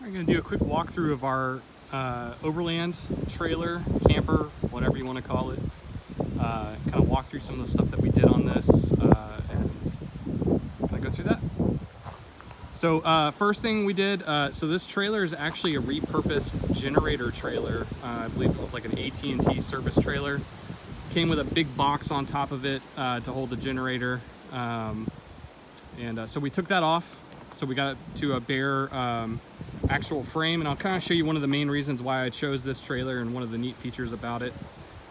I'm going to do a quick walkthrough of our Overland trailer, camper, whatever you want to call it. Kind of walk through some of the stuff that we did on this and kind of go through that. So first thing we did, so this trailer is actually a repurposed generator trailer. I believe it was like an AT&T service trailer. Came with a big box on top of it to hold the generator. So we took that off. So we got it to a bare actual frame, and I'll kind of show you one of the main reasons why I chose this trailer and one of the neat features about it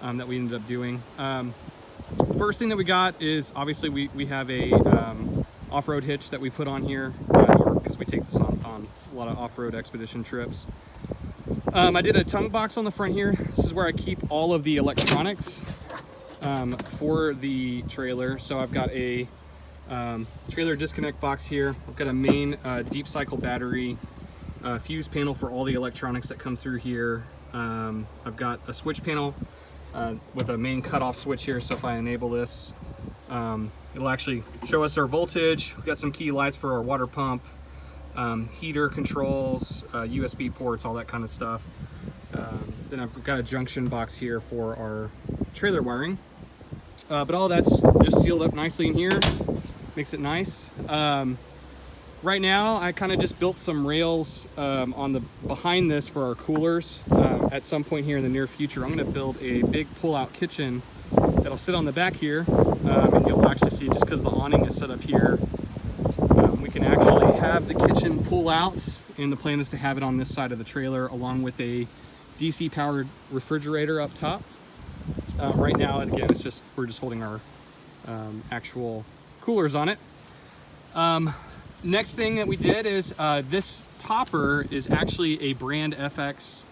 that we ended up doing. First thing that we got is obviously we have a off-road hitch that we put on here because we take this on a lot of off-road expedition trips. I did a tongue box on the front here. This is where I keep all of the electronics for the trailer. So I've got a trailer disconnect box here. I've got a main deep cycle battery, fuse panel for all the electronics that come through here. I've got a switch panel with a main cutoff switch here, so if I enable this, it'll actually show us our voltage. We've got some key lights for our water pump, heater controls, USB ports, all that kind of stuff. Then I've got a junction box here for our trailer wiring. But all that's just sealed up nicely in here. Makes it nice. Right now, I kind of just built some rails on the behind this for our coolers. At some point here in the near future, I'm going to build a big pull-out kitchen that'll sit on the back here, and you'll actually see just because the awning is set up here, we can actually have the kitchen pull out, and the plan is to have it on this side of the trailer along with a DC powered refrigerator up top. Right now, and again, we're just holding our actual coolers on it. Next thing that we did is this topper is actually a BrandFX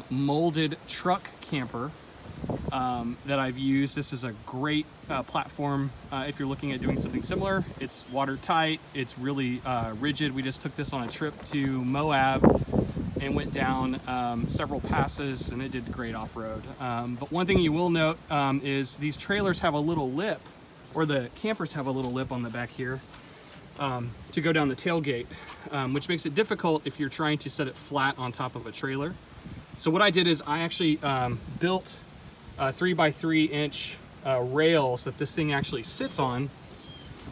molded truck camper that I've used. This is a great platform if you're looking at doing something similar. It's watertight, it's really rigid. We just took this on a trip to Moab and went down several passes, and it did great off-road. But one thing you will note is these trailers have a little lip, or the campers have a little lip on the back here to go down the tailgate, which makes it difficult if you're trying to set it flat on top of a trailer. So what I did is I actually built 3x3 inch rails that this thing actually sits on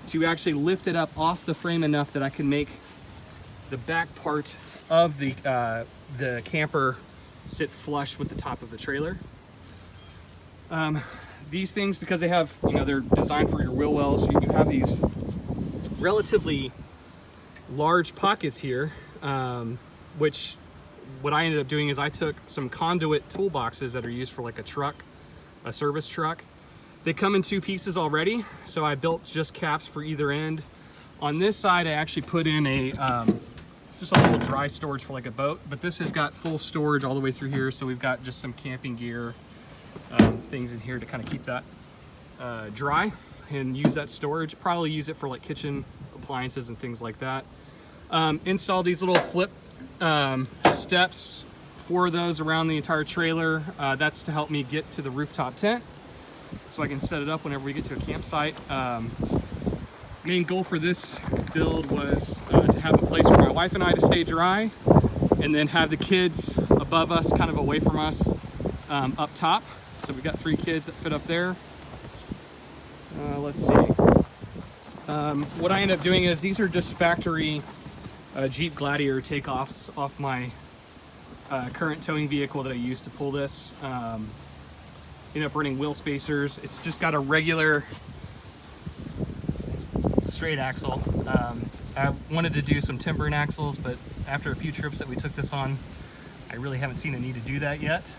to actually lift it up off the frame enough that I can make the back part of the camper sit flush with the top of the trailer. These things, because they have, they're designed for your wheel wells, you have these relatively large pockets here, which what I ended up doing is I took some conduit toolboxes that are used for like a truck, a service truck. They come in two pieces already, so I built just caps for either end. On this side, I actually put in a just a little dry storage for like a boat, but this has got full storage all the way through here, so we've got just some camping gear, things in here to kind of keep that dry and use that storage. Probably use it for like kitchen appliances and things like that. Install these little flip steps for those around the entire trailer. That's to help me get to the rooftop tent so I can set it up whenever we get to a campsite. Main goal for this build was to have a place for my wife and I to stay dry, and then have the kids above us, kind of away from us, up top. So we've got 3 kids that fit up there. Let's see. What I end up doing is these are just factory Jeep Gladiator takeoffs off my current towing vehicle that I use to pull this. End up running wheel spacers. It's just got a regular straight axle. I wanted to do some timbering axles, but after a few trips that we took this on, I really haven't seen a need to do that yet.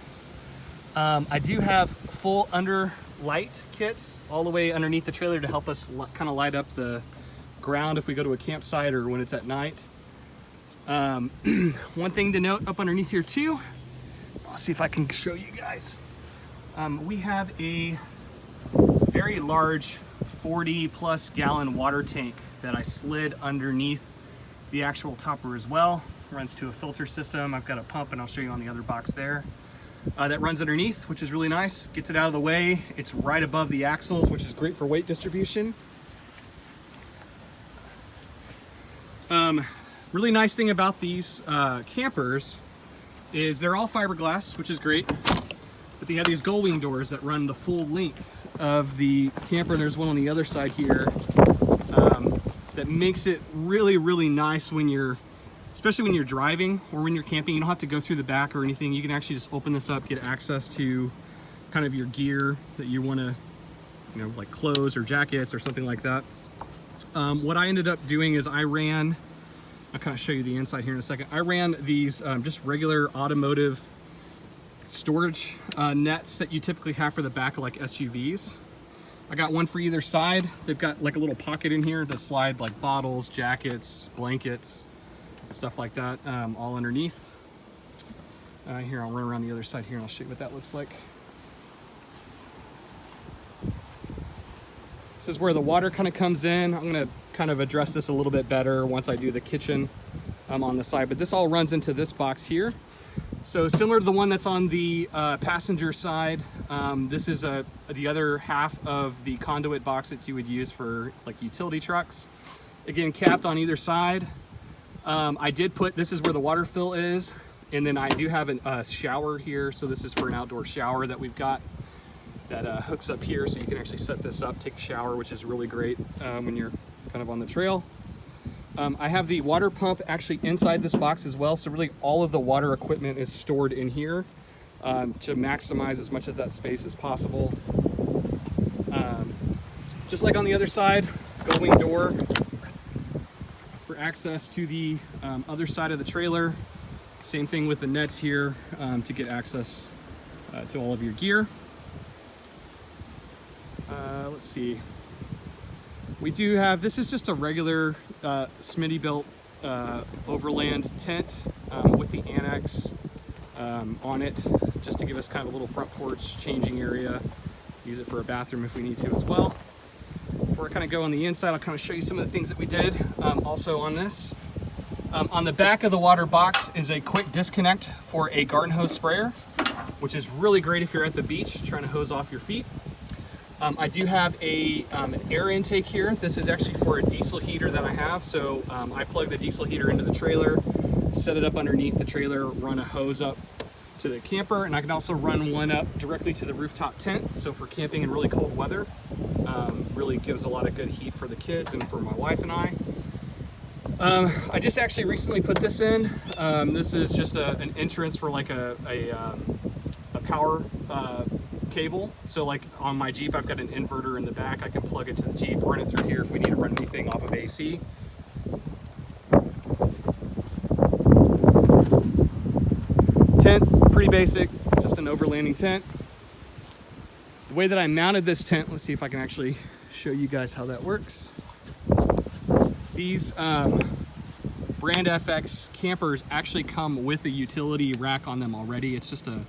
I do have full under light kits all the way underneath the trailer to help us kind of light up the ground if we go to a campsite or when it's at night. One thing to note up underneath here too, I'll see if I can show you guys. We have a very large 40+ gallon water tank that I slid underneath the actual topper as well. Runs to a filter system. I've got a pump, and I'll show you on the other box there. That runs underneath, which is really nice. Gets it out of the way. It's right above the axles, which is great for weight distribution. Really nice thing about these campers is they're all fiberglass, which is great, but they have these gull wing doors that run the full length of the camper. There's one on the other side here that makes it really, really nice when you're, especially when you're driving or when you're camping. You don't have to go through the back or anything. You can actually just open this up, get access to kind of your gear that you want to, you know, like clothes or jackets or something like that. What I ended up doing is I'll kind of show you the inside here in a second. I ran these just regular automotive storage nets that you typically have for the back of like SUVs. I got one for either side. They've got like a little pocket in here to slide like bottles, jackets, blankets, stuff like that, all underneath. Here, I'll run around the other side here and I'll show you what that looks like. This is where the water kind of comes in. I'm gonna kind of address this a little bit better once I do the kitchen on the side, but this all runs into this box here. So similar to the one that's on the passenger side, this is the other half of the conduit box that you would use for like utility trucks. Again, capped on either side. I did put, this is where the water fill is, and then I do have a shower here. So this is for an outdoor shower that we've got that hooks up here, so you can actually set this up, take a shower, which is really great when you're kind of on the trail. I have the water pump actually inside this box as well, so really all of the water equipment is stored in here to maximize as much of that space as possible. Just like on the other side, gull wing door for access to the other side of the trailer. Same thing with the nets here to get access to all of your gear. Let's see. We do have, this is just a regular Smitty built Overland tent with the annex on it, just to give us kind of a little front porch changing area. Use it for a bathroom if we need to as well. Before I kind of go on the inside, I'll kind of show you some of the things that we did also on this. On the back of the water box is a quick disconnect for a garden hose sprayer, which is really great if you're at the beach trying to hose off your feet. I do have an air intake here. This is actually for a diesel heater that I have. So I plug the diesel heater into the trailer, set it up underneath the trailer, run a hose up to the camper, and I can also run one up directly to the rooftop tent. So for camping in really cold weather, really gives a lot of good heat for the kids and for my wife and I. I just actually recently put this in. This is just an entrance for like a power cable. So like on my Jeep, I've got an inverter in the back. I can plug it to the Jeep, run it through here if we need to run anything off of AC. Tent, pretty basic, just an overlanding tent. The way that I mounted this tent, let's see if I can actually show you guys how that works. These BrandFX campers actually come with a utility rack on them already. It's just a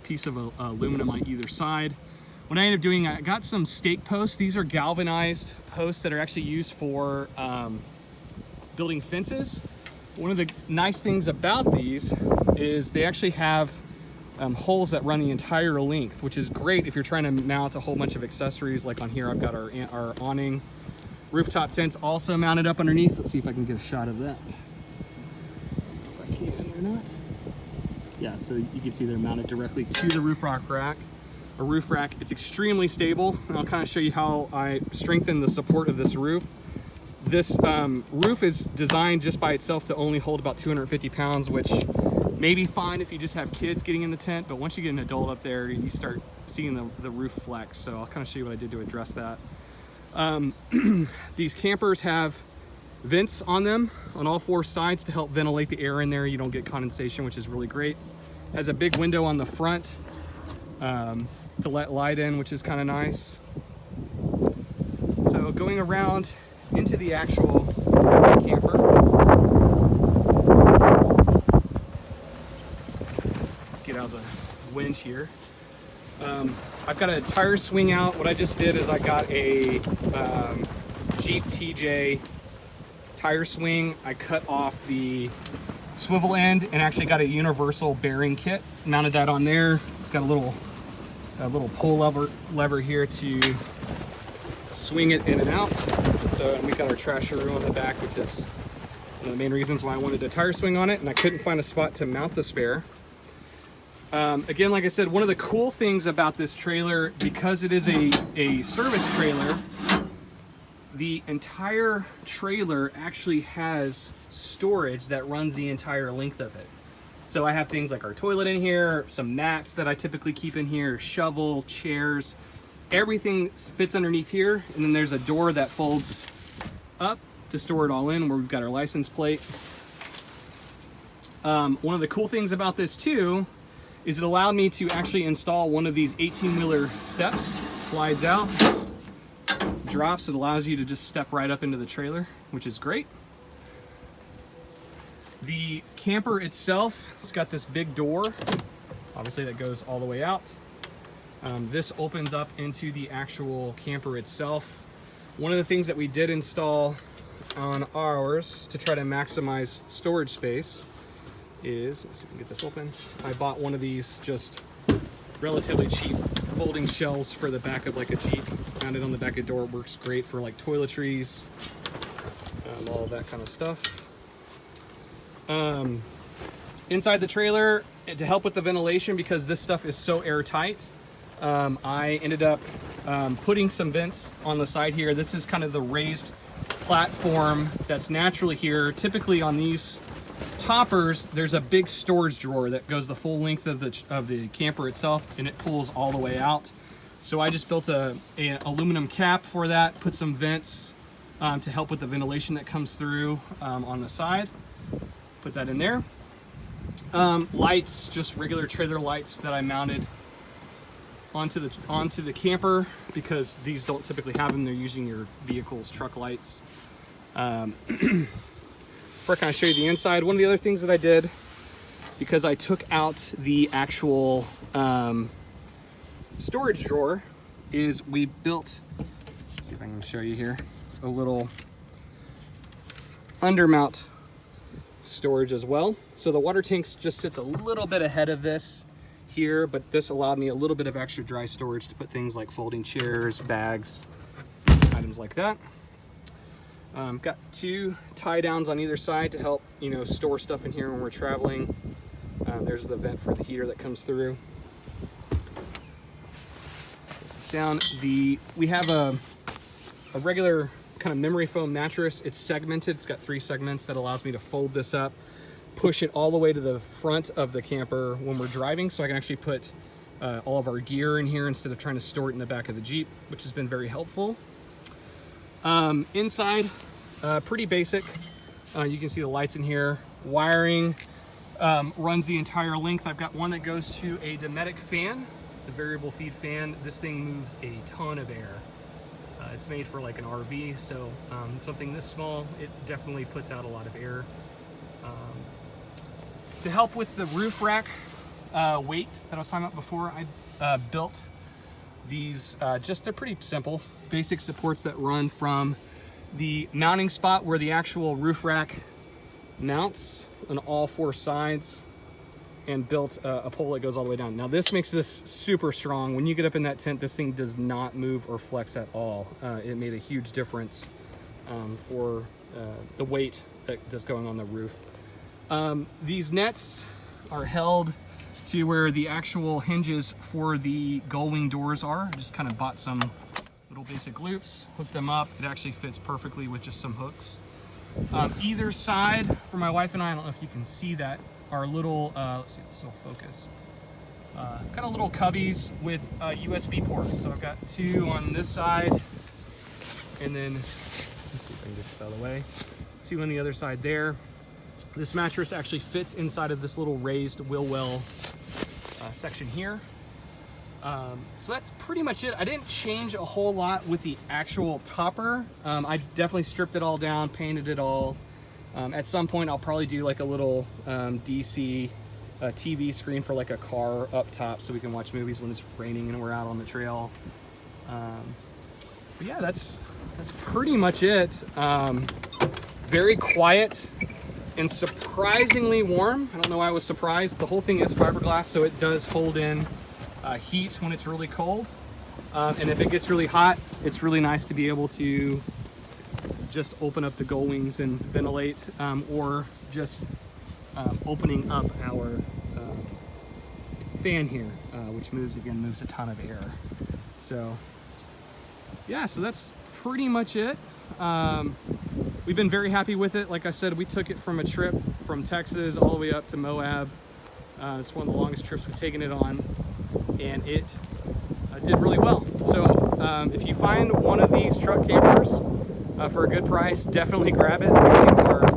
piece of aluminum on either side. What I ended up doing, I got some stake posts. These are galvanized posts that are actually used for building fences. One of the nice things about these is they actually have holes that run the entire length, which is great if you're trying to mount a whole bunch of accessories. Like on here, I've got our awning. Rooftop tents also mounted up underneath. Let's see if I can get a shot of that. If I can or not. Yeah, so you can see they're mounted directly to the roof rack. It's extremely stable, and I'll kind of show you how I strengthen the support of this roof. This roof is designed just by itself to only hold about 250 pounds, which may be fine if you just have kids getting in the tent, but once you get an adult up there, you start seeing the roof flex. So I'll kind of show you what I did to address that. These campers have vents on them on all four sides to help ventilate the air in there. You don't get condensation, which is really great. Has a big window on the front to let light in, which is kind of nice. So going around into the actual camper, get out of the wind here. I've got a tire swing out. What I just did is I got a Jeep TJ tire swing. I cut off the swivel end and actually got a universal bearing kit. Mounted that on there. It's got a little pull lever here to swing it in and out. So, and we've got our trasher on the back, which is One of the main reasons why I wanted a tire swing on it, and I couldn't find a spot to mount the spare. Again, like I said, one of the cool things about this trailer, because it is a service trailer, the entire trailer actually has storage that runs the entire length of it. So I have things like our toilet in here, some mats that I typically keep in here, shovel, chairs, everything fits underneath here. And then there's a door that folds up to store it all in, where we've got our license plate. One of the cool things about this too is it allowed me to actually install one of these 18-wheeler steps. Slides out, drops. It allows you to just step right up into the trailer, which is great. The camper itself, it's got this big door, obviously, that goes all the way out. This opens up into the actual camper itself. One of the things that we did install on ours to try to maximize storage space is, let's see if we can get this open. I bought one of these just relatively cheap folding shelves for the back of like a Jeep. Found it on the back of the door. It works great for like toiletries, all of that kind of stuff. Inside the trailer, to help with the ventilation, because this stuff is so airtight, I ended up putting some vents on the side here. This is kind of the raised platform that's naturally here. Typically on these toppers, there's a big storage drawer that goes the full length of the camper itself, and it pulls all the way out. So I just built an aluminum cap for that, put some vents to help with the ventilation that comes through on the side. Put that in there. Lights, just regular trailer lights that I mounted onto the camper, because these don't typically have them. They're using your vehicle's truck lights. Before I kind of show you the inside, one of the other things that I did, because I took out the actual storage drawer, is we built, let's see if I can show you here, a little undermount storage as well. So the water tank just sits a little bit ahead of this here, but this allowed me a little bit of extra dry storage to put things like folding chairs, bags, items like that. Got two tie downs on either side to help, store stuff in here when we're traveling. There's the vent for the heater that comes through. Down we have a regular kind of memory foam mattress. It's segmented. It's got 3 segments that allows me to fold this up, push it all the way to the front of the camper when we're driving, so I can actually put all of our gear in here instead of trying to store it in the back of the Jeep, which has been very helpful. Inside, pretty basic. You can see the lights in here. Wiring runs the entire length. I've got one that goes to a Dometic fan. It's a variable feed fan. This thing moves a ton of air. It's made for like an RV, so something this small, it definitely puts out a lot of air. To help with the roof rack weight that I was talking about before, I built these, they're pretty simple, basic supports that run from the mounting spot where the actual roof rack mounts on all 4 sides, and built a pole that goes all the way down. Now this makes this super strong. When you get up in that tent, this thing does not move or flex at all. It made a huge difference for the weight that's going on the roof. These nets are held to where the actual hinges for the gull wing doors are. I just kind of bought some little basic loops, hooked them up. It actually fits perfectly with just some hooks. Either side, for my wife and I don't know if you can see that, are little, let's see if this will focus, kind of little cubbies with USB ports. So I've got 2 on this side, and then, let's see if I can get this out of the way, 2 on the other side there. This mattress actually fits inside of this little raised wheel well section here. So that's pretty much it. I didn't change a whole lot with the actual topper. I definitely stripped it all down, painted it all. At some point I'll probably do like a little DC TV screen for like a car up top so we can watch movies when it's raining and we're out on the trail. But yeah, that's pretty much it. Very quiet and surprisingly warm. I don't know why I was surprised. The whole thing is fiberglass, so it does hold in heat when it's really cold. And if it gets really hot, it's really nice to be able to just open up the gull wings and ventilate, or just opening up our fan here, which moves a ton of air. So yeah, so that's pretty much it. We've been very happy with it. Like I said, we took it from a trip from Texas all the way up to Moab. It's one of the longest trips we've taken it on, and it did really well. So if you find one of these truck campers for a good price, definitely grab it. These things are